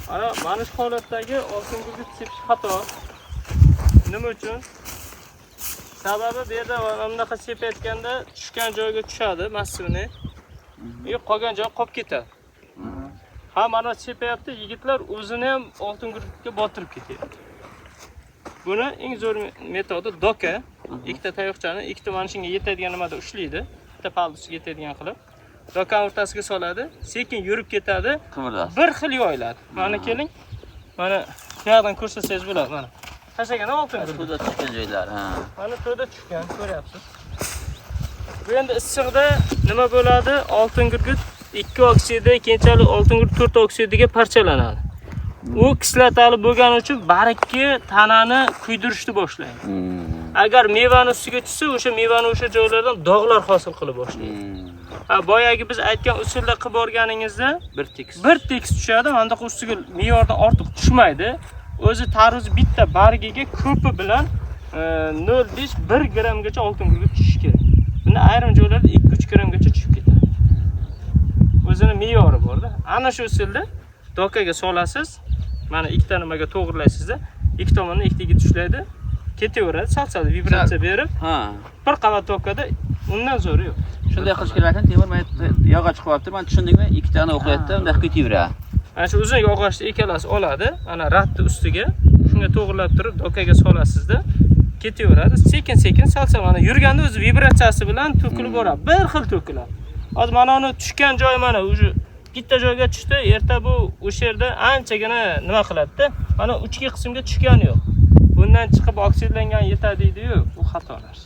Mana shu holatdagi oltin gurgut sepish xato. Nima uchun? Sababi bu yerda bunaqa sepayotganda tushgan joyga tushadi massivni. Qolgan joy qolib ketadi. Ha, mana sepayapti, yigitlar o'zini ham oltin gurgutga botirib ketyapti. Buni eng zo'r metodi doka. Ikkita tayoqchani, ikkita mana shunga yetadigan nimada ushlaydi. Bitta paldusiga yetadigan qilib. Dokani o'rtasiga soladi, sekin yurib ketadi. Bir xil yoyiladi. Mana keling. Mana bu yerdan ko'rsangiz bo'ladi, mana. Tashlagan oltin gurgut. To'da tushgan joylar, ha. Mana to'da tushgan, ko'ryapsiz. Bu endi issiqda nima bo'ladi? Oltin gurgut 2 oksidi, keyinchalik oltin gurgut 4 oksidiga parchalanadi. U kislotali bo'lgani uchun barikki tanani kuydirishni boshlaydi. Agar mevani ustiga tushsa, o'sha mevani o'sha joylardan dog'lar hosil qila boshlaydi. Boyagi biz aytgan usulda qilib borganingizda bir tekis tushadi, unda ustiga mevordan ortiq tushmaydi. O'zi tarvuz bitta bargiga ko'pi bilan 0,5-1 grammgacha oltin gurgut tushishi kerak. Bunda ayrim joylarda 2-3 grammgacha tushib ketadi. O'zini me'yori bor-da. Ana shu usulda dokaga solasiz. Mana ikkita nimaga to'g'rilaysizda, ikki tomonni ikkitaga tushlaydi, ketaveradi, sal-sal vibratsiya berib. Bir qavat dokada undan zo'ri yo'q. Shunday qilish kerak ekan, Temur, men yog'och qo'yapti. Men tushundingmi? Ikkitani o'qiyapti, unda ketaveradi. Mana shu uzun yog'ochni ikkalasi oladi, ana ratni ustiga, shunga to'g'rilab turib dokaga solasizda, ketaveradi. Sekin-sekin sal-sal mana yurganda o'zi vibratsiyasi bilan to'kilib boradi. Bir xil to'kiladi. Hozir mana uni tushgan joy mana o'sha bitta joyga tushdi, erta bu o'sha yerda anchagina nima qiladi-da? Mana uchki qismga tushgani yo'q. Bundan chiqib oksidlangan yetadi deydi-yu, bu xatolar.